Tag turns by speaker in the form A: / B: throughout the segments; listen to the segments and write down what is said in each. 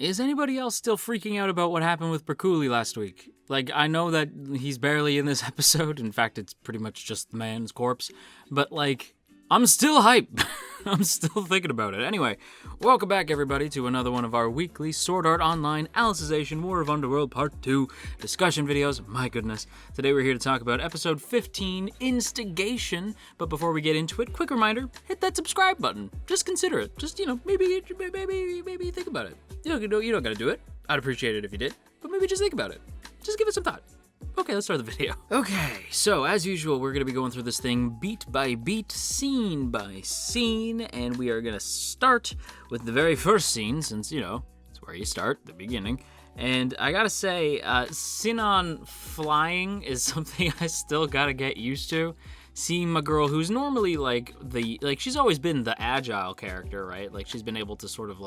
A: Is anybody else still freaking out about what happened with Bercouli last week? Like, I know that he's barely in this episode. In fact, it's pretty much just the man's corpse. But, like, I'm still hype. I'm still thinking about it. Anyway, welcome back, everybody, to another one of our weekly Sword Art Online Alicization War of Underworld Part 2 discussion videos. My goodness. Today we're here to talk about Episode 15, Instigation. But before we get into it, quick reminder, hit that subscribe button. Just consider it. Just, maybe think about it. You don't gotta do it. I'd appreciate it if you did. But maybe just think about it. Just give it some thought. Okay, let's start the video. Okay, so as usual, we're gonna be going through this thing beat by beat, scene by scene, and we are gonna start with the very first scene, since, it's where you start, the beginning. And I gotta say, Sinon flying is something I still gotta get used to. Seeing my girl, who's normally she's always been the agile character, right? Like, she's been able to sort of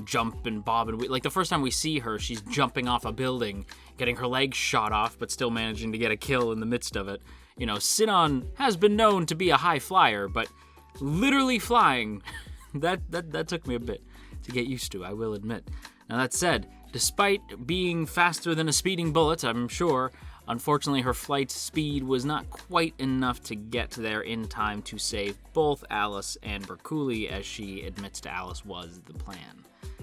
A: jump and bob and like the first time we see her, she's jumping off a building, getting her legs shot off, but still managing to get a kill in the midst of it. Sinon has been known to be a high flyer, but literally flying, that took me a bit to get used to, I will admit. Now that said, despite being faster than a speeding bullet, I'm sure, unfortunately her flight speed was not quite enough to get there in time to save both Alice and Bercouli, as she admits to Alice was the plan.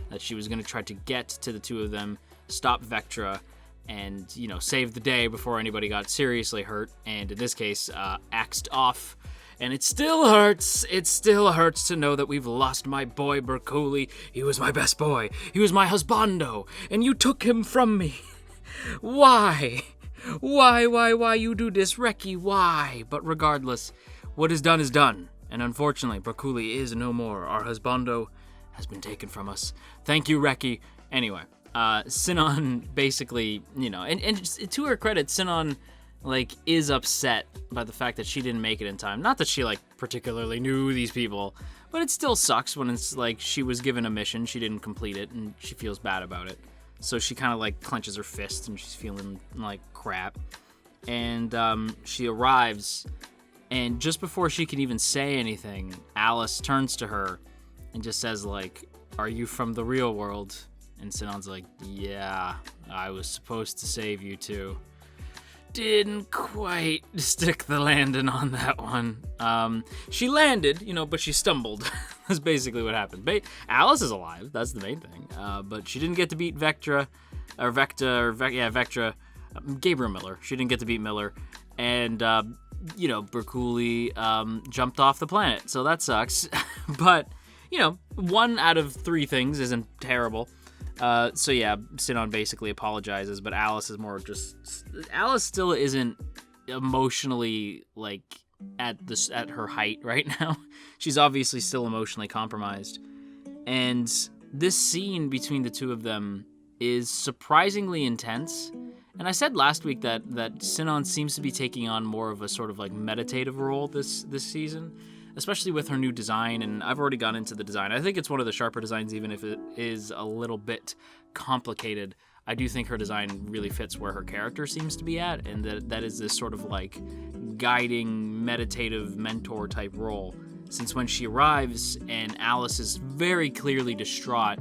A: That she was going to try to get to the two of them, stop Vectra, and, save the day before anybody got seriously hurt, and in this case, axed off. And it still hurts. It still hurts to know that we've lost my boy Bercouli. He was my best boy. He was my husbando, and you took him from me. Why? Why you do this, Reki? Why? But regardless, what is done, and unfortunately, Bercouli is no more. Our husbando has been taken from us. Thank you, Reki. Anyway, Sinon basically, and to her credit, Sinon, is upset by the fact that she didn't make it in time. Not that she, particularly knew these people, but it still sucks when it's she was given a mission, she didn't complete it, and she feels bad about it. So she kind of clenches her fist and she's feeling like crap. And she arrives, and just before she can even say anything, Alice turns to her and just says are you from the real world? And Sinon's yeah, I was supposed to save you too. Didn't quite stick the landing on that one. She landed, but she stumbled. That's basically what happened. Alice is alive, that's the main thing. But she didn't get to beat Vectra. Gabriel Miller. She didn't get to beat Miller. And, Bercouli jumped off the planet, so that sucks. But, 1 out of 3 things isn't terrible. So yeah, Sinon basically apologizes, but Alice is more Alice still isn't emotionally at her height right now. She's obviously still emotionally compromised. And this scene between the two of them is surprisingly intense. And I said last week that Sinon seems to be taking on more of a sort of meditative role this season, especially with her new design, and I've already gone into the design. I think it's one of the sharper designs, even if it is a little bit complicated. I do think her design really fits where her character seems to be at, and that is this sort of guiding, meditative, mentor type role. Since when she arrives and Alice is very clearly distraught,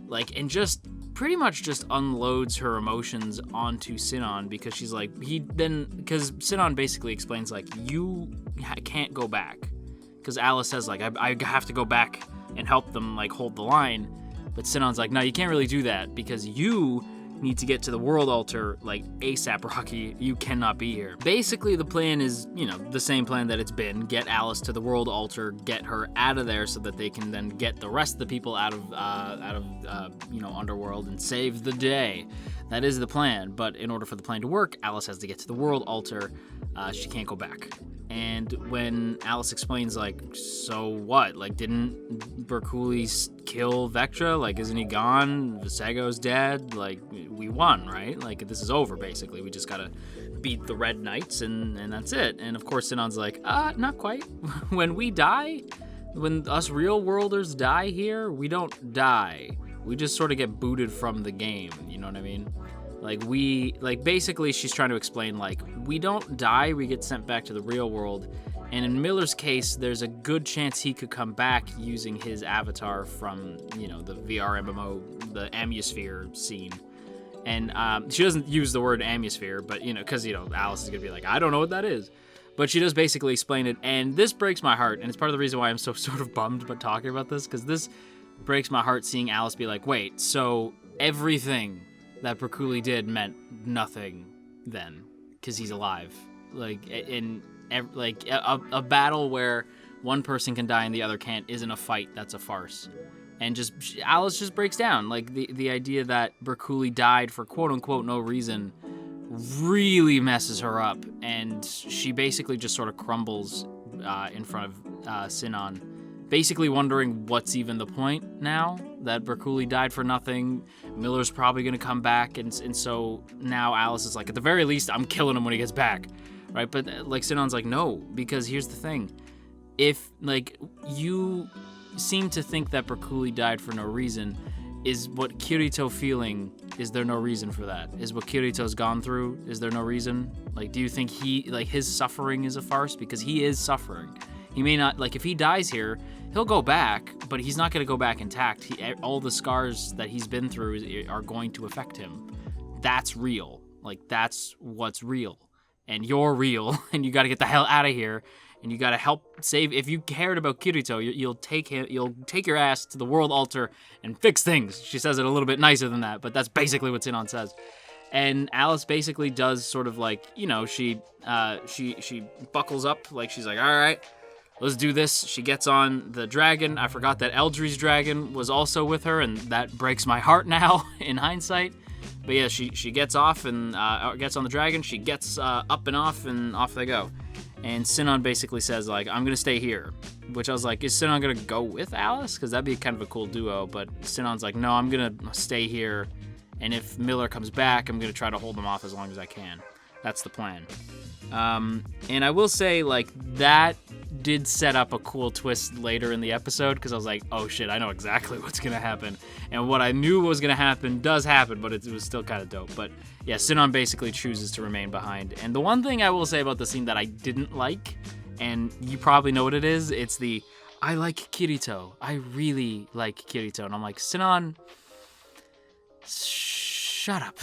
A: and just pretty much just unloads her emotions onto Sinon, because she's because Sinon basically explains you can't go back. Because Alice says, I have to go back and help them, hold the line. But Sinon's no, you can't really do that, because you need to get to the World Altar, ASAP, Rocky. You cannot be here. Basically, the plan is, the same plan that it's been. Get Alice to the World Altar, get her out of there so that they can then get the rest of the people out of Underworld and save the day. That is the plan. But in order for the plan to work, Alice has to get to the World Altar. She can't go back. And when Alice explains, so what? Didn't Bercouli kill Vectra? Isn't he gone? Visego's dead? We won, right? This is over, basically. We just gotta beat the Red Knights, and that's it. And of course, Sinon's not quite. When we die, when us real worlders die here, we don't die. We just sort of get booted from the game, you know what I mean? Basically she's trying to explain, we don't die, we get sent back to the real world, And in Miller's case, there's a good chance he could come back using his avatar from, the VR MMO, the Amiosphere scene. And she doesn't use the word Amiosphere, but, because, Alice is going to be like, I don't know what that is. But she does basically explain it, and this breaks my heart, and it's part of the reason why I'm so sort of bummed about talking about this, because this breaks my heart seeing Alice be like, wait, so everything that Bercouli did meant nothing then, because he's alive. A battle where one person can die and the other can't isn't a fight, that's a farce. And Alice just breaks down. Like, the idea that Bercouli died for quote-unquote no reason really messes her up, and she basically just sort of crumbles in front of Sinon, basically wondering what's even the point now that Bercouli died for nothing. Miller's probably going to come back, and so now Alice is like, at the very least, I'm killing him when he gets back. Right, but Sinon's like, no, because here's the thing. If, you seem to think that Bercouli died for no reason, is what Kirito feeling, is there no reason for that? Is what Kirito's gone through, is there no reason? Do you think his suffering is a farce? Because he is suffering. He may not, if he dies here, he'll go back, but he's not going to go back intact. All the scars that he's been through are going to affect him. That's real. That's what's real. And you're real, and you got to get the hell out of here, and you got to help save. If you cared about Kirito, you'll take your ass to the world altar and fix things. She says it a little bit nicer than that, but that's basically what Sinon says. And Alice basically does sort of she buckles up, she's like, all right, let's do this. She gets on the dragon. I forgot that Eldry's dragon was also with her, and that breaks my heart now in hindsight. But yeah, she gets off and gets on the dragon. She gets up and off they go. And Sinon basically says, I'm going to stay here. Which I was like, is Sinon going to go with Alice? Because that'd be kind of a cool duo. But Sinon's like, no, I'm going to stay here. And if Miller comes back, I'm going to try to hold him off as long as I can. That's the plan. And I will say, that did set up a cool twist later in the episode, because I was like, oh shit, I know exactly what's going to happen. And what I knew was going to happen does happen, but it was still kind of dope. But yeah, Sinon basically chooses to remain behind. And the one thing I will say about the scene that I didn't like, and you probably know what it is, it's I like Kirito. I really like Kirito. And I'm like, Sinon, shut up.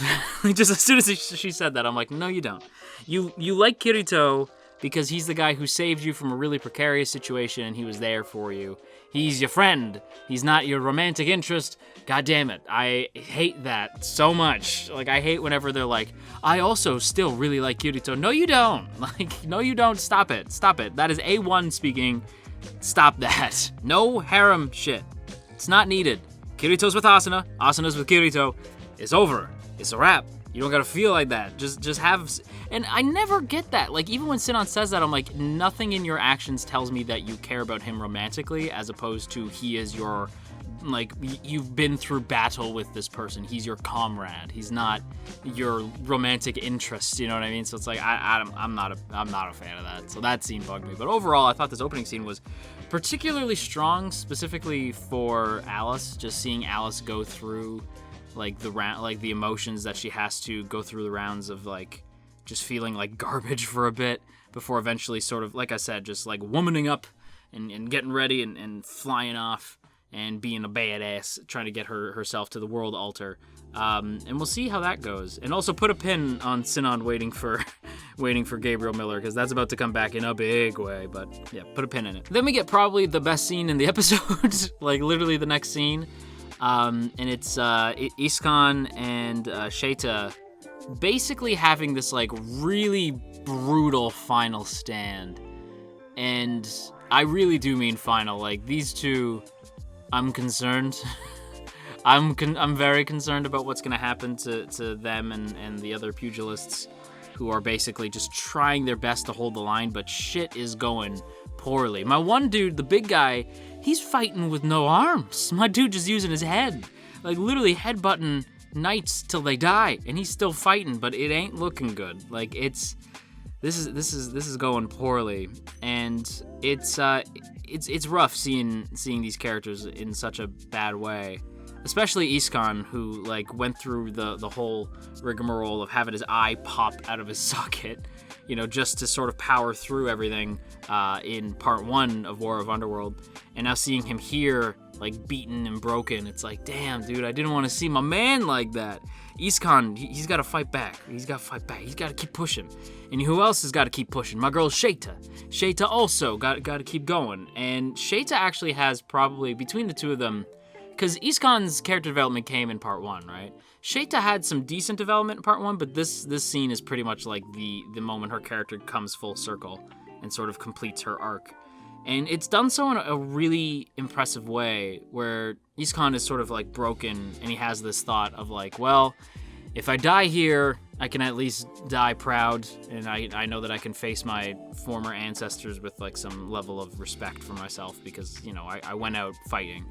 A: Just as soon as she said that, I'm like, no, you don't. You like Kirito because he's the guy who saved you from a really precarious situation, and he was there for you. He's your friend. He's not your romantic interest. God damn it. I hate that so much. I hate whenever they're like, I also still really like Kirito. No, you don't. No, you don't. Stop it. Stop it. That is A1 speaking. Stop that. No harem shit. It's not needed. Kirito's with Asuna. Asuna's with Kirito. It's over. It's a wrap. You don't gotta feel like that. Just have... And I never get that. Even when Sinon says that, I'm like, nothing in your actions tells me that you care about him romantically, as opposed to he is your... you've been through battle with this person. He's your comrade. He's not your romantic interest, you know what I mean? So it's I'm not a fan of that. So that scene bugged me. But overall, I thought this opening scene was particularly strong, specifically for Alice. Just seeing Alice go through... the emotions that she has to go through the rounds of just feeling like garbage for a bit before eventually sort of, like I said, just womaning up and getting ready and flying off and being a badass, trying to get herself to the world altar. And we'll see how that goes. And also put a pin on Sinon waiting for Gabriel Miller, because that's about to come back in a big way. But yeah, put a pin in it. Then we get probably the best scene in the episode, literally the next scene. And it's Iskon and Sheta basically having this really brutal final stand. And I really do mean final. These two, I'm concerned. I'm very concerned about what's going to happen to them and the other pugilists who are basically just trying their best to hold the line, but shit is going poorly. My one dude, the big guy, he's fighting with no arms. My dude just using his head. Literally headbutting knights till they die, and he's still fighting, but it ain't looking good. This is going poorly, and it's rough seeing these characters in such a bad way. Especially Iskon, who went through the whole rigmarole of having his eye pop out of his socket just to sort of power through everything in part 1 of War of Underworld. And now seeing him here, like, beaten and broken, it's like, damn, dude, I didn't want to see my man like that. Iskon, he's got to fight back. He's got to keep pushing. And who else has got to keep pushing? My girl Sheita. Sheita also got to keep going. And Sheita actually has probably, between the two of them, because Iskon's character development came in part 1, right? Sheita had some decent development in part 1, but this scene is pretty much like the moment her character comes full circle and sort of completes her arc. And it's done so in a really impressive way, where Iskon is sort of like broken, and he has this thought of like, well, if I die here, I can at least die proud, and I know that I can face my former ancestors with like some level of respect for myself, because, I went out fighting.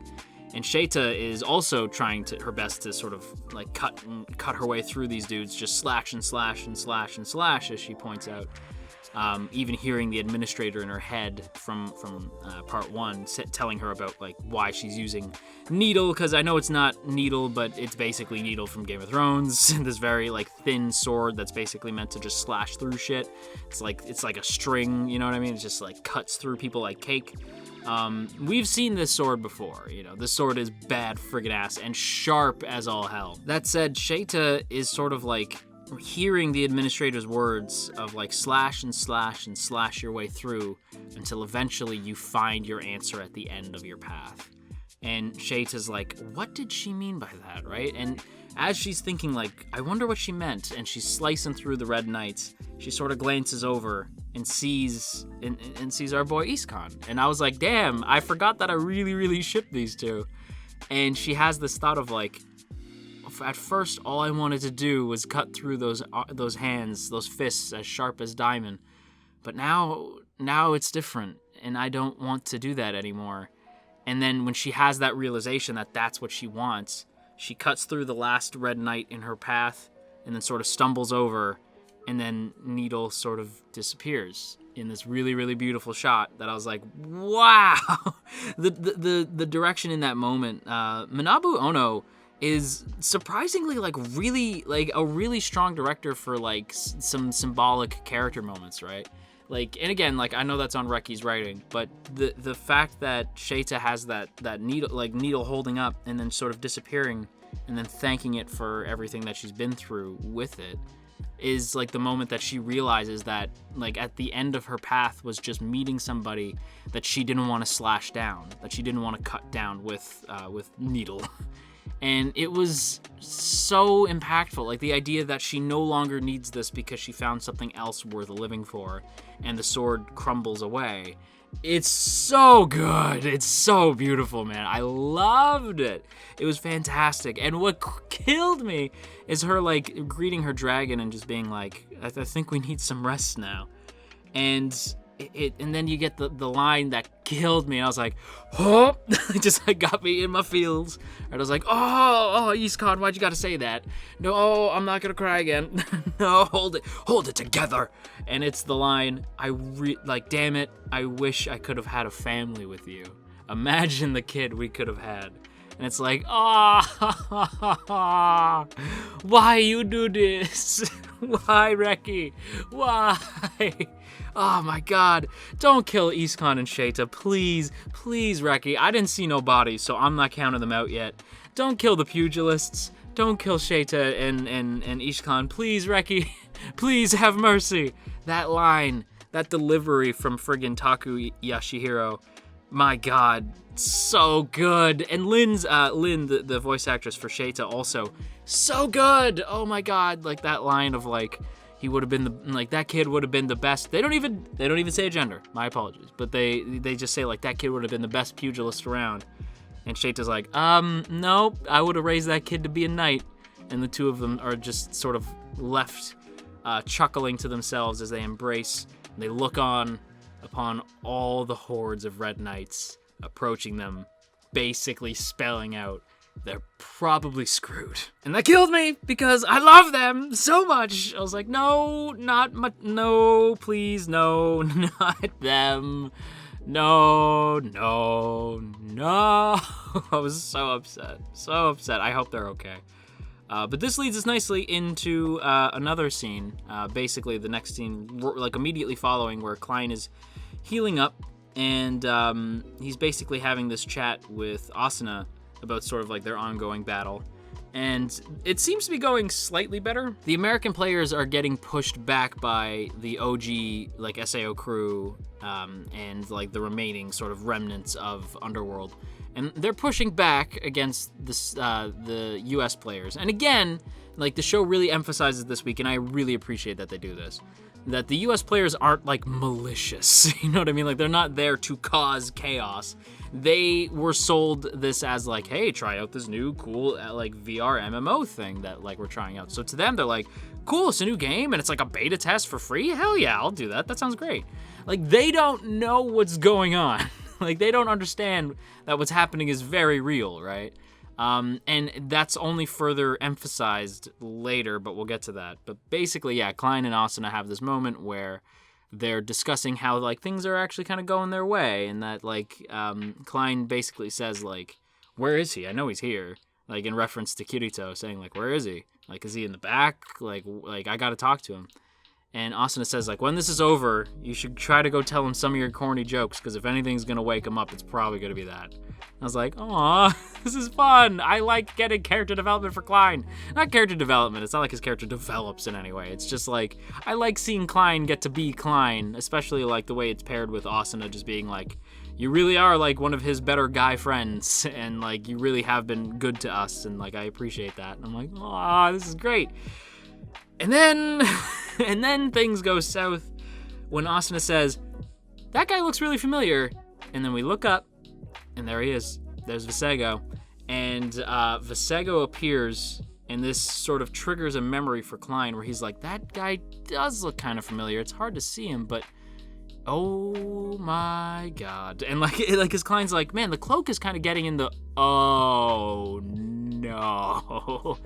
A: And Sheita is also trying her best to sort of like cut her way through these dudes, just slash and slash and slash and slash, as she points out. Even hearing the administrator in her head from part 1 telling her about like why she's using needle, because I know it's not needle, but it's basically needle from Game of Thrones. This very like thin sword that's basically meant to just slash through shit. It's like a string, you know what I mean? It just like cuts through people like cake. We've seen this sword before, this sword is bad friggin' ass and sharp as all hell. That said, Sheita is sort of like hearing the administrator's words of like slash and slash and slash your way through until eventually you find your answer at the end of your path. And Sheita's like, what did she mean by that, right? And as she's thinking like, I wonder what she meant, and she's slicing through the Red Knights, she sort of glances over and sees our boy Iskon. And I was like, damn, I forgot that I really, really shipped these two. And she has this thought of like, at first, all I wanted to do was cut through those hands, those fists as sharp as diamond. But now it's different, and I don't want to do that anymore. And then when she has that realization that that's what she wants, she cuts through the last Red Knight in her path, and then sort of stumbles over, and then Needle sort of disappears in this really, really beautiful shot that I was like, wow! the direction in that moment. Manabu Ono is surprisingly really a really strong director for like some symbolic character moments, right? Like, and again, like I know that's on Reki's writing, but the fact that Sheita has that needle holding up and then sort of disappearing and then thanking it for everything that she's been through with it is like the moment that she realizes that like at the end of her path was just meeting somebody that she didn't want to slash down, that she didn't want to cut down with needle. And it was so impactful, like the idea that she no longer needs this because she found something else worth living for, and the sword crumbles away. It's so good. It's so beautiful, man. I loved it. It was fantastic. And what killed me is her like greeting her dragon and just being like, I think we need some rest now. And then you get the line that killed me. I was like, oh, it just like got me in my feels. And I was like, oh, Iskon, why'd you gotta say that? No, I'm not gonna cry again. No, hold it together. And it's the line, damn it, I wish I could have had a family with you. Imagine the kid we could have had. And it's like, why you do this? Why, Reki? Why? Oh my god. Don't kill Iskon and Sheita. Please, Reki. I didn't see no bodies, so I'm not counting them out yet. Don't kill the pugilists. Don't kill Sheita and Iskon. Please, Reki. Please have mercy. That line, that delivery from friggin' Taku Yashihiro. My god, so good. And Lynn, the voice actress for Sheita, also so good. Oh my god, like that line of like, he would have been that kid would have been the best. They don't even say a gender. My apologies, but they just say like that kid would have been the best pugilist around. And Sheita's like, nope, I would have raised that kid to be a knight. And the two of them are just sort of left chuckling to themselves as they embrace. And they look on upon all the hordes of red knights approaching them, basically spelling out they're probably screwed. And that killed me because I love them so much. I was like, no, please, no, not them. No. I was so upset. I hope they're okay. But this leads us nicely into another scene, basically the next scene, like immediately following, where Klein is healing up, and he's basically having this chat with Asuna about sort of like their ongoing battle. And it seems to be going slightly better. The American players are getting pushed back by the OG, like, SAO crew, and, like, the remaining sort of remnants of Underworld. And they're pushing back against the US players. And again, like, the show really emphasizes this week, and I really appreciate that they do this, that the US players aren't, like, malicious. You know what I mean? Like, they're not there to cause chaos. They were sold this as, like, hey, try out this new cool, like, VR MMO thing that, like, we're trying out. So to them, they're like, cool, it's a new game, and it's, like, a beta test for free? Hell yeah, I'll do that. That sounds great. Like, they don't know what's going on. Like, they don't understand that what's happening is very real, right? And that's only further emphasized later, but we'll get to that. But basically, yeah, Klein and Asuna have this moment where they're discussing how, like, things are actually kind of going their way, and that, like, Klein basically says, like, where is he? I know he's here, like, in reference to Kirito, saying, like, where is he? Like, is he in the back? Like I gotta talk to him. And Asuna says, like, when this is over, you should try to go tell him some of your corny jokes, because if anything's gonna wake him up, it's probably gonna be that. I was like, aw, this is fun. I like getting character development for Klein. Not character development. It's not like his character develops in any way. It's just like, I like seeing Klein get to be Klein, especially like the way it's paired with Asuna just being like, you really are like one of his better guy friends, and like you really have been good to us, and like I appreciate that. And I'm like, aw, this is great. And then things go south when Asuna says, that guy looks really familiar. And then we look up, and there he is. There's Visego. And Visego appears, and this sort of triggers a memory for Klein where he's like, that guy does look kind of familiar. It's hard to see him, but oh my god. And like his Klein's like, man, the cloak is kind of getting in the, oh no.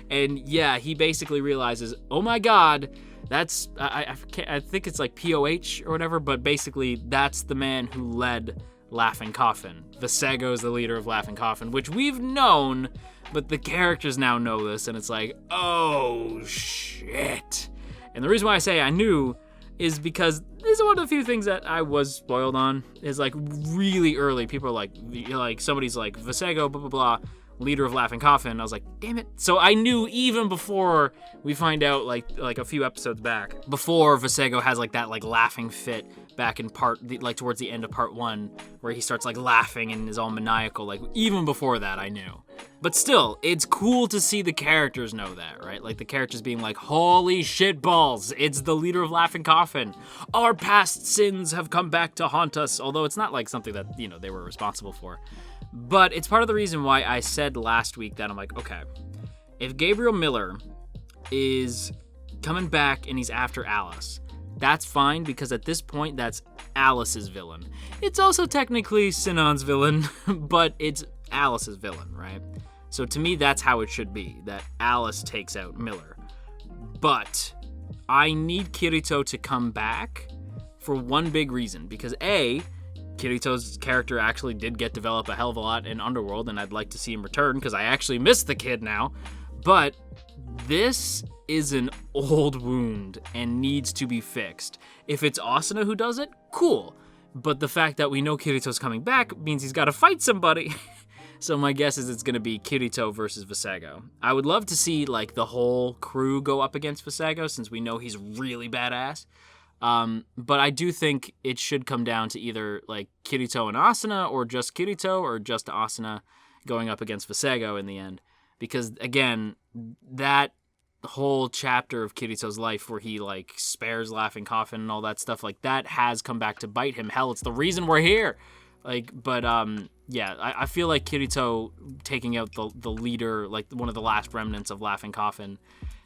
A: And yeah, he basically realizes, oh my god, that's, I think it's like POH or whatever, but basically that's the man who led Laughing Coffin. Visego is the leader of Laughing Coffin, which we've known, but the characters now know this, and it's like, oh shit. And the reason why I say I knew is because this is one of the few things that I was spoiled on, is like really early, people are like somebody's like, Visego, blah, blah, blah, leader of Laughing Coffin. I was like, damn it. So I knew even before we find out like a few episodes back, before Visego has like that like laughing fit back in like towards the end of part 1, where he starts like laughing and is all maniacal, like even before that I knew. But still, it's cool to see the characters know that, right? Like the characters being like, holy shit balls, it's the leader of Laughing Coffin. Our past sins have come back to haunt us, although it's not like something that, you know, they were responsible for. But it's part of the reason why I said last week that I'm like, okay, if Gabriel Miller is coming back and he's after Alice, that's fine, because at this point, that's Alice's villain. It's also technically Sinan's villain, but it's Alice's villain, right? So to me, that's how it should be, that Alice takes out Miller. But I need Kirito to come back for one big reason, because A, Kirito's character actually did get developed a hell of a lot in Underworld, and I'd like to see him return, because I actually miss the kid now. But this is an old wound and needs to be fixed. If it's Asuna who does it, cool. But the fact that we know Kirito's coming back means he's got to fight somebody. So my guess is it's going to be Kirito versus Visego. I would love to see like the whole crew go up against Visego, since we know he's really badass. But I do think it should come down to either like Kirito and Asuna, or just Kirito, or just Asuna going up against Visego in the end. Because again, that whole chapter of Kirito's life where he like spares Laughing Coffin and all that stuff, like that has come back to bite him. Hell, it's the reason we're here. Like, but yeah, I feel like Kirito taking out the leader, like one of the last remnants of Laughing Coffin,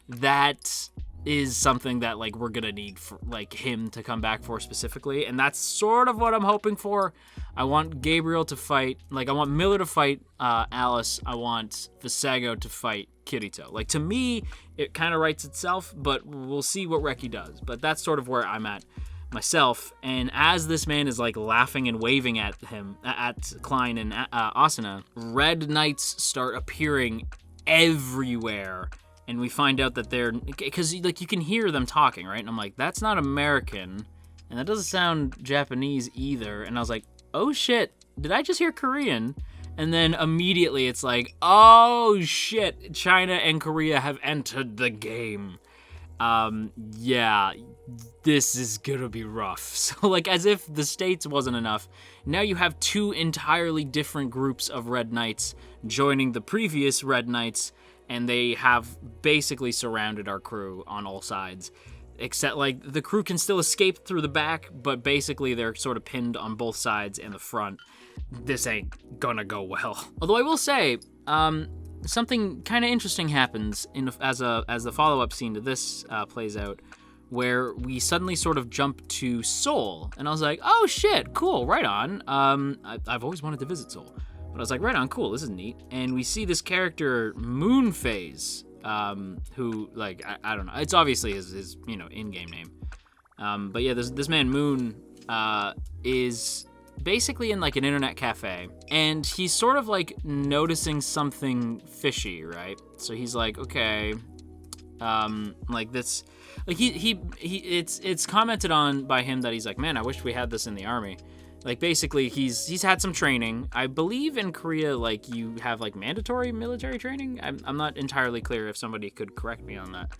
A: that is something that like we're gonna need for like him to come back for specifically, and that's sort of what I'm hoping for. I want Gabriel to fight, like I want Miller to fight Alice. I want Visego to fight Kirito. Like to me, it kind of writes itself, but we'll see what Reki does. But that's sort of where I'm at myself. And as this man is like laughing and waving at him, at Klein and Asuna, red knights start appearing everywhere. And we find out that they're, because like you can hear them talking, right? And I'm like, that's not American, and that doesn't sound Japanese either. And I was like, oh shit, did I just hear Korean? And then immediately it's like, oh shit, China and Korea have entered the game. Yeah, this is gonna be rough. So like, as if the States wasn't enough, now you have two entirely different groups of Red Knights joining the previous Red Knights, and they have basically surrounded our crew on all sides. Except, like, the crew can still escape through the back, but basically they're sort of pinned on both sides and the front. This ain't gonna go well. Although I will say, something kind of interesting happens as the follow-up scene to this plays out, where we suddenly sort of jump to Seoul, and I was like, oh shit, cool, right on. I've always wanted to visit Seoul, but I was like, right on, cool, this is neat. And we see this character Moonphase, who, like, I don't know, it's obviously his in-game name. But yeah, this man Moon is basically in like an internet cafe, and he's sort of like noticing something fishy, right? So he's like, okay, like this, like it's commented on by him that he's like, man, I wish we had this in the army. Like, basically he's had some training. I believe in Korea, like, you have like mandatory military training. I'm not entirely clear, if somebody could correct me on that.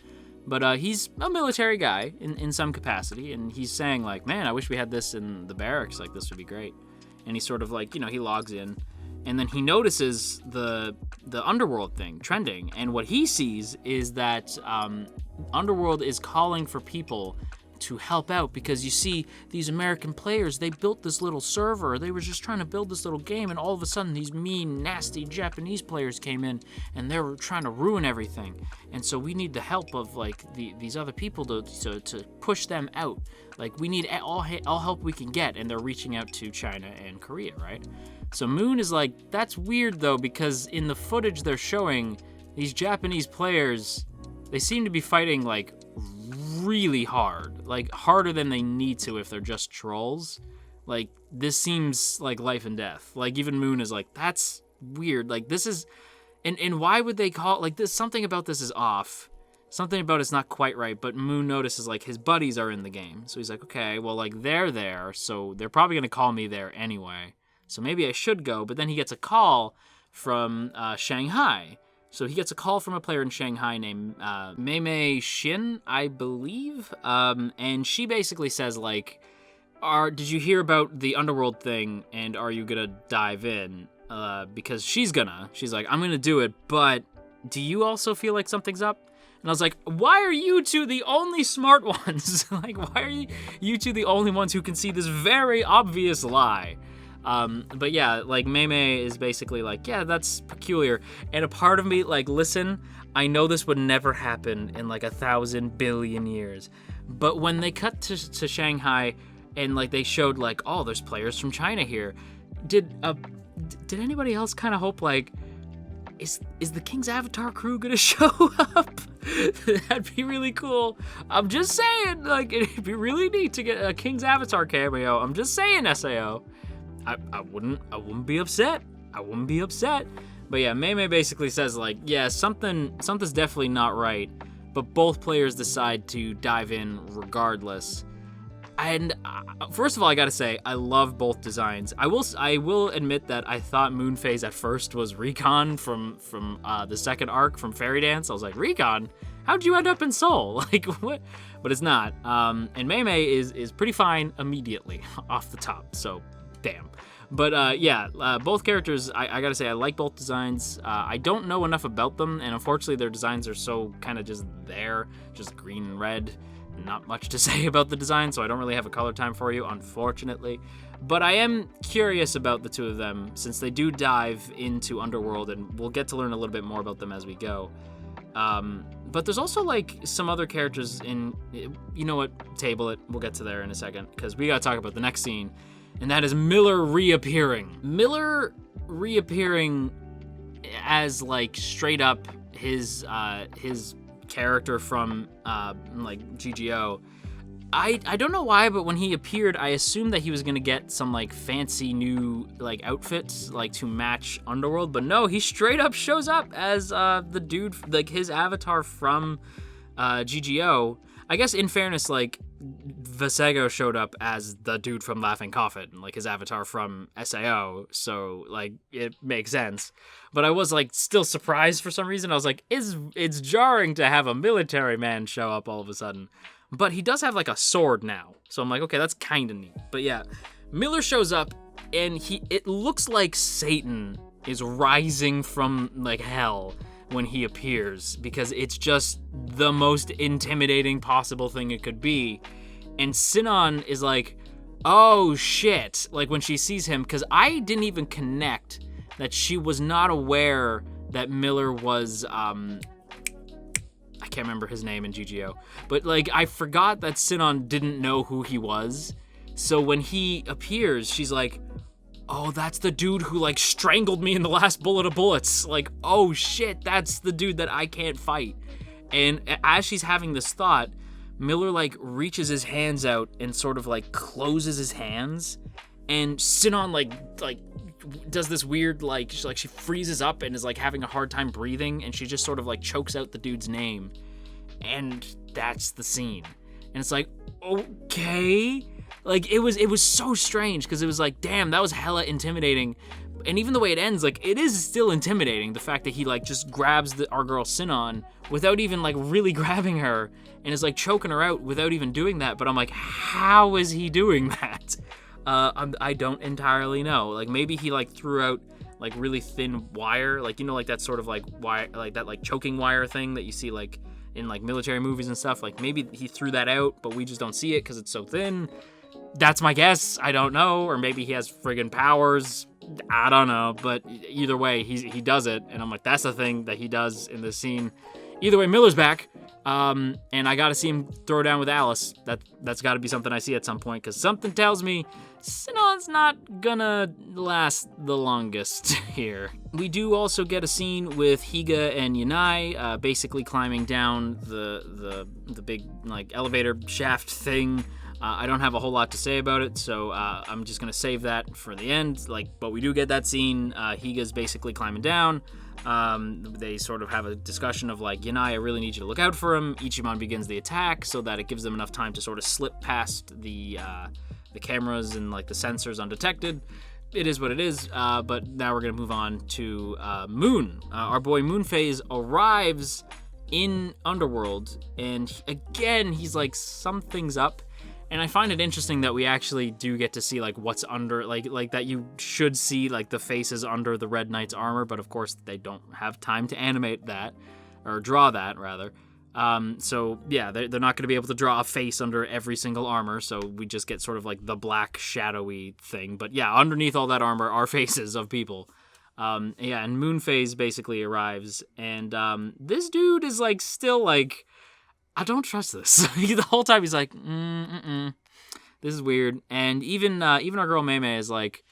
A: But he's a military guy in some capacity, and he's saying like, man, I wish we had this in the barracks, like this would be great. And he's sort of like, he logs in, and then he notices the Underworld thing trending, and what he sees is that Underworld is calling for people to help out, because you see these American players, they built this little server, they were just trying to build this little game, and all of a sudden these mean, nasty Japanese players came in, and they were trying to ruin everything. And so we need the help of like these other people to push them out. Like, we need all help we can get, and they're reaching out to China and Korea, right? So Moon is like, that's weird though, because in the footage they're showing, these Japanese players, they seem to be fighting like really hard, like harder than they need to if they're just trolls. Like, this seems like life and death. Like, even Moon is like, that's weird. Like, this is, and why would they call, like, this, something about this is off. Something about it's not quite right, but Moon notices, like, his buddies are in the game. So he's like, okay, well, like, they're there, so they're probably going to call me there anyway. So maybe I should go. But then he gets a call from Shanghai. So he gets a call from a player in Shanghai named Mei Shin, I believe. And she basically says, like, did you hear about the Underworld thing, and are you going to dive in? Because she's like, I'm going to do it, but do you also feel like something's up? And I was like, why are you two the only smart ones? Like, why are you two the only ones who can see this very obvious lie? But yeah, like, Mei is basically like, yeah, that's peculiar. And a part of me, like, listen, I know this would never happen in like 1,000 billion years. But when they cut to Shanghai and like they showed like, oh, there's players from China here, did anybody else kind of hope like, is the King's Avatar crew gonna show up? That'd be really cool. I'm just saying, like, it'd be really neat to get a King's Avatar cameo. I'm just saying, SAO. I wouldn't be upset. I wouldn't be upset. But yeah, Mei basically says like, yeah, something's definitely not right, but both players decide to dive in regardless. And first of all, I gotta say, I love both designs. I will admit that I thought Moonphase at first was Recon from the second arc from Fairy Dance. I was like, Recon? How'd you end up in Seoul? Like, what? But it's not. And Mei is pretty fine immediately off the top. So, damn. But yeah, both characters, I gotta say, I like both designs. I don't know enough about them, and unfortunately their designs are so kind of just there, just green and red. Not much to say about the design, so I don't really have a color time for you, unfortunately. But I am curious about the two of them, since they do dive into Underworld, and we'll get to learn a little bit more about them as we go. But there's also, like, some other characters in, you know what, table it, we'll get to there in a second, because we gotta talk about the next scene, and that is Miller reappearing. Miller reappearing as, like, straight up his character from like GGO. I don't know why, but when he appeared, I assumed that he was gonna get some like fancy new like outfits like to match Underworld, but no, he straight up shows up as the dude, like his avatar from GGO. I guess in fairness, like Vasego showed up as the dude from Laughing Coffin, like his avatar from SAO, so like it makes sense. But I was like still surprised for some reason. I was like, it's jarring to have a military man show up all of a sudden. But he does have like a sword now, so I'm like, okay, that's kind of neat. But yeah, Miller shows up, and it looks like Satan is rising from like hell when he appears, because it's just the most intimidating possible thing it could be. And Sinon is like, oh shit, like when she sees him, because I didn't even connect that she was not aware that Miller was I can't remember his name in GGO, but like I forgot that Sinon didn't know who he was. So when he appears, she's like, oh, that's the dude who like strangled me in the last bullet of bullets. Like, oh shit, that's the dude that I can't fight. And as she's having this thought, Miller like reaches his hands out and sort of like closes his hands, and Sinon like does this weird like she freezes up and is like having a hard time breathing, and she just sort of like chokes out the dude's name, and that's the scene. And it's like, okay, like it was so strange, because it was like, damn, that was hella intimidating. And even the way it ends, like it is still intimidating, the fact that he like just grabs our girl Sinon without even like really grabbing her, and is like choking her out without even doing that. But I'm like, how is he doing that? I don't entirely know. Like maybe he like threw out like really thin wire, like, you know, like that sort of like wire, like that like choking wire thing that you see like in like military movies and stuff. Like maybe he threw that out, but we just don't see it because it's so thin. That's my guess. I don't know. Or maybe he has friggin' powers. I don't know. But either way, he does it, and I'm like, that's the thing that he does in this scene. Either way, Miller's back. And I gotta see him throw down with Alice. That's gotta be something I see at some point, because something tells me Sinon's not gonna last the longest here. We do also get a scene with Higa and Yanai, basically climbing down the big like elevator shaft thing. I don't have a whole lot to say about it, so I'm just gonna save that for the end. But we do get that scene. Higa's basically climbing down. They sort of have a discussion of like, Yanai, I really need you to look out for him. Ichiban begins the attack so that it gives them enough time to sort of slip past the cameras and like the sensors undetected. It is what it is, but now we're gonna move on to Moon. Our boy Moonphase arrives in Underworld, and again, he's like, something's up. And I find it interesting that we actually do get to see like what's under, like that you should see like the faces under the Red Knight's armor, but of course they don't have time to animate that, or draw that rather. So yeah, they're not going to be able to draw a face under every single armor, so we just get sort of like the black shadowy thing. But yeah, underneath all that armor are faces of people. Yeah, and Moonphase basically arrives, and this dude is like still like, I don't trust this. The whole time he's like, this is weird. And even our girl Meme is like,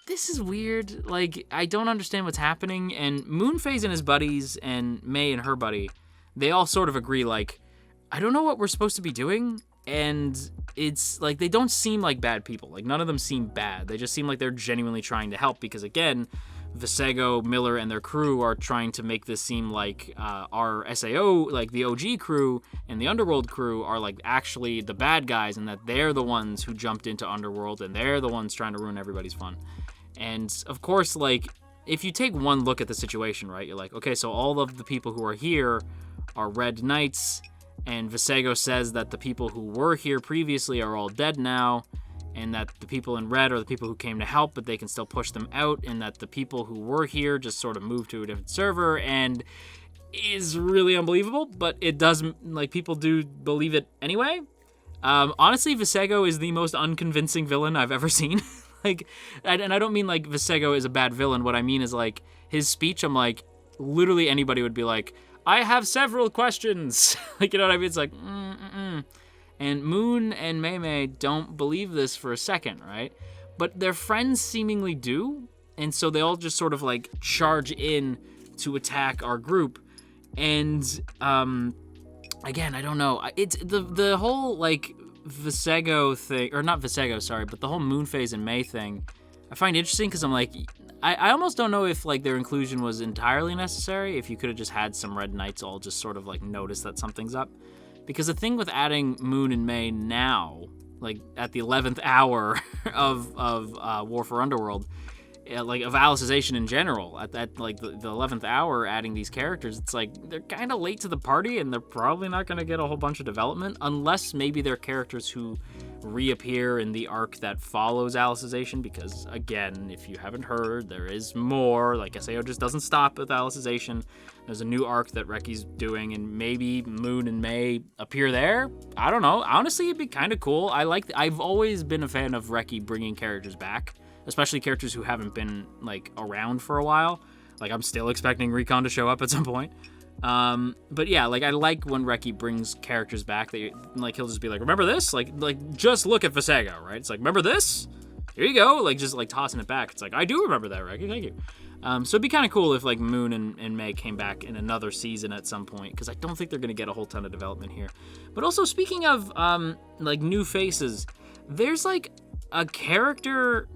A: this is weird. Like, I don't understand what's happening. And Moonphase and his buddies, and May and her buddy, they all sort of agree, like, I don't know what we're supposed to be doing. And it's like, they don't seem like bad people. Like, none of them seem bad. They just seem like they're genuinely trying to help, because again, Vasego, Miller, and their crew are trying to make this seem like our SAO, like the OG crew and the Underworld crew, are like actually the bad guys, and that they're the ones who jumped into Underworld, and they're the ones trying to ruin everybody's fun. And of course, like, if you take one look at the situation, right, you're like, okay, so all of the people who are here are Red Knights, and Vasego says that the people who were here previously are all dead now, and that the people in red are the people who came to help, but they can still push them out, and that the people who were here just sort of moved to a different server, and is really unbelievable, but it doesn't, like, people do believe it anyway. Honestly, Vasego is the most unconvincing villain I've ever seen. Like, and I don't mean, like, Vasego is a bad villain. What I mean is, like, his speech, I'm like, literally anybody would be like, I have several questions. Like, you know what I mean? It's like, And Moon and Mei don't believe this for a second, right? But their friends seemingly do, and so they all just sort of like charge in to attack our group. And again, I don't know. It's the whole like Visego thing, or not Visego, sorry, but the whole moon phase and May thing, I find interesting because I'm like, I almost don't know if like their inclusion was entirely necessary, if you could have just had some Red Knights all just sort of like notice that something's up. Because the thing with adding Moon and May now, like at the 11th hour of War for Underworld, like of Alicization in general, at like the 11th hour adding these characters, it's like they're kind of late to the party and they're probably not going to get a whole bunch of development unless maybe they're characters who reappear in the arc that follows Alicization, because again, if you haven't heard, there is more. Like SAO just doesn't stop with Alicization. There's a new arc that Reki's doing, and maybe Moon and May appear there. I don't know. Honestly, it'd be kind of cool. I've always been a fan of Reki bringing characters back, especially characters who haven't been like around for a while. Like I'm still expecting Recon to show up at some point. But yeah, like I like when Reki brings characters back that like he'll just be like, remember this? Like just look at Visego, right? It's like, remember this? Here you go. Like just like tossing it back. It's like, I do remember that, Reki. Thank you. So it'd be kind of cool if like Moon and May came back in another season at some point, because I don't think they're going to get a whole ton of development here. But also speaking of like new faces, there's like a character,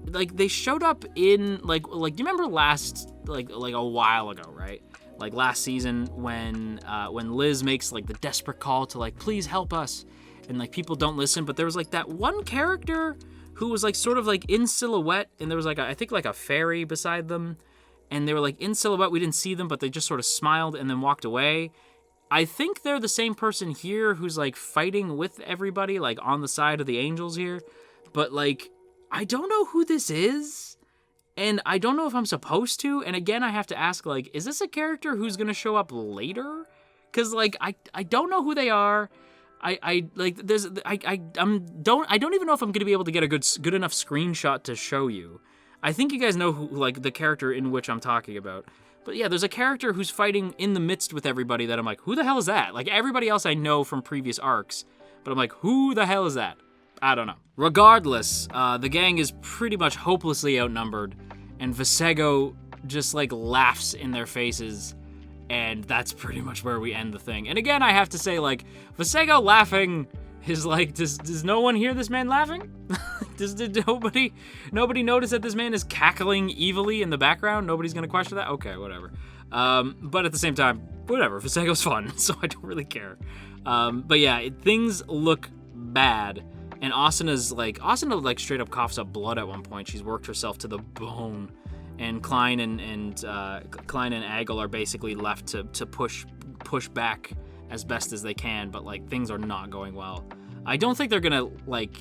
A: like they showed up in like do you remember last like a while ago, right? Like last season when Liz makes like the desperate call to like, please help us, and like people don't listen, but there was like that one character who was like sort of like in silhouette, and there was like I think like a fairy beside them, and they were like in silhouette. We didn't see them, but they just sort of smiled and then walked away. I think they're the same person here who's like fighting with everybody like on the side of the angels here, but like I don't know who this is. And I don't know if I'm supposed to. And again, I have to ask, like, is this a character who's going to show up later? Because, like, I don't know who they are. I don't even know if I'm going to be able to get a good enough screenshot to show you. I think you guys know who, like, the character in which I'm talking about. But yeah, there's a character who's fighting in the midst with everybody that I'm like, who the hell is that? Like, everybody else I know from previous arcs. But I'm like, who the hell is that? I don't know. Regardless, the gang is pretty much hopelessly outnumbered, and Visego just like laughs in their faces, and that's pretty much where we end the thing. And again, I have to say, like, Visego laughing is like, does no one hear this man laughing? Did nobody notice that this man is cackling evilly in the background? Nobody's gonna question that? Okay, whatever. But at the same time, whatever. Visego's fun, so I don't really care. But yeah, things look bad. And Asuna straight up coughs up blood at one point. She's worked herself to the bone. And Klein and Agel are basically left to push back as best as they can, but like things are not going well. I don't think they're gonna like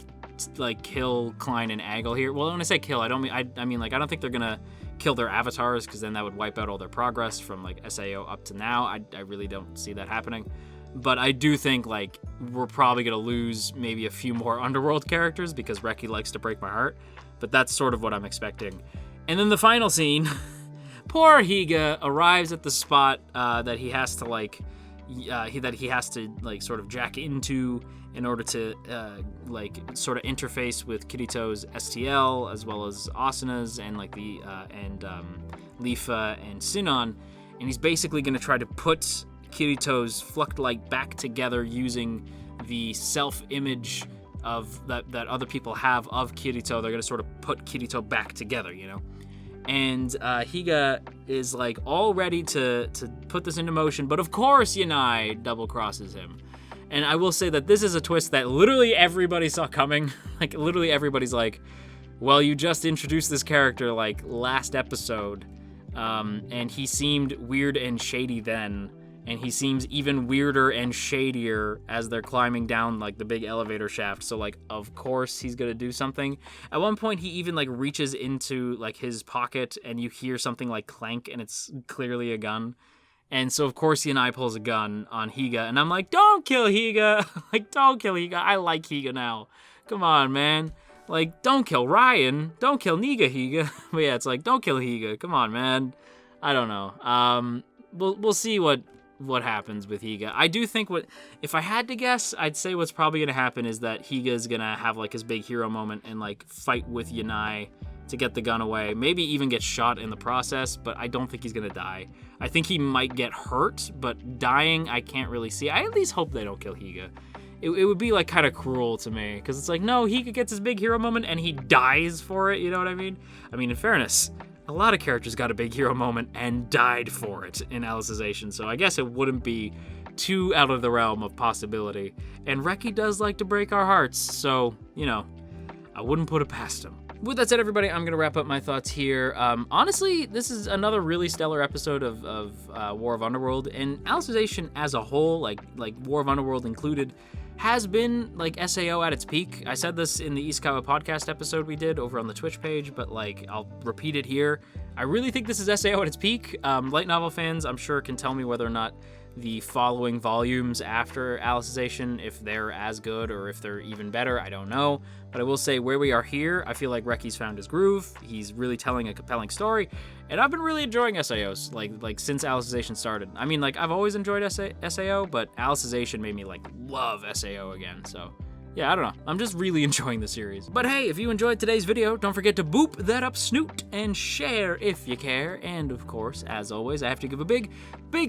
A: kill Klein and Agel here. Well, when I say kill, I mean I don't think they're gonna kill their avatars, because then that would wipe out all their progress from like SAO up to now. I really don't see that happening. But I do think, like, we're probably going to lose maybe a few more Underworld characters, because Reki likes to break my heart. But that's sort of what I'm expecting. And then the final scene, poor Higa arrives at the spot that he has to, sort of jack into in order to, sort of interface with Kirito's STL, as well as Asuna's, and, Lifa and Sinon. And he's basically going to try to put Kirito's Fluct back together using the self-image of that other people have of Kirito. They're gonna sort of put Kirito back together, you know. And Higa is like all ready to put this into motion, but of course Yanai double crosses him. And I will say that this is a twist that literally everybody saw coming. Like literally everybody's like, well, you just introduced this character like last episode, and he seemed weird and shady then. And he seems even weirder and shadier as they're climbing down like the big elevator shaft. So like, of course he's gonna do something. At one point, he even like reaches into like his pocket, and you hear something like clank, and it's clearly a gun. And so of course Yanai pulls a gun on Higa, and I'm like, don't kill Higa, like don't kill Higa. I like Higa now. Come on, man. Like, don't kill Ryan. Don't kill Niga Higa. But yeah, it's like, don't kill Higa. Come on, man. I don't know. We'll see what happens with Higa. I do think if I had to guess, I'd say what's probably going to happen is that Higa's going to have like his big hero moment and like fight with Yanai to get the gun away. Maybe even get shot in the process, but I don't think he's going to die. I think he might get hurt, but dying, I can't really see. I at least hope they don't kill Higa. it would be like kind of cruel to me, because it's like, no, he gets his big hero moment and he dies for it, you know what I mean? I mean, in fairness, a lot of characters got a big hero moment and died for it in Alicization, so I guess it wouldn't be too out of the realm of possibility. And Reki does like to break our hearts, so, you know, I wouldn't put it past him. With that said, everybody, I'm going to wrap up my thoughts here. Honestly, this is another really stellar episode of War of Underworld, and Alicization as a whole, like War of Underworld included, has been, like, SAO at its peak. I said this in the Iskawa podcast episode we did over on the Twitch page, but, like, I'll repeat it here. I really think this is SAO at its peak. Light novel fans, I'm sure, can tell me whether or not the following volumes after Alicization, if they're as good or if they're even better, I don't know. But I will say, where we are here, I feel like Reki's found his groove. He's really telling a compelling story, and I've been really enjoying SAOs, like since Alicization started. I mean, like, I've always enjoyed SAO, but Alicization made me, like, love SAO again, so... yeah, I don't know. I'm just really enjoying the series. But hey, if you enjoyed today's video, don't forget to boop that up snoot and share if you care. And of course, as always, I have to give a big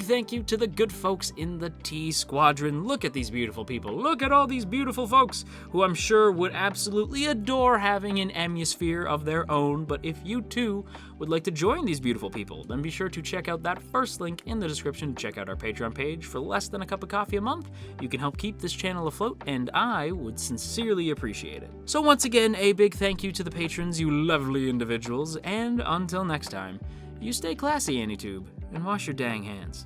A: thank you to the good folks in the T Squadron. Look at these beautiful people. Look at all these beautiful folks who I'm sure would absolutely adore having an Emu-sphere of their own. But if you too would like to join these beautiful people, then be sure to check out that first link in the description to check out our Patreon page. For less than a cup of coffee a month, you can help keep this channel afloat, and I would sincerely appreciate it. So once again, a big thank you to the patrons, you lovely individuals, and until next time, you stay classy, AnyTube, and wash your dang hands.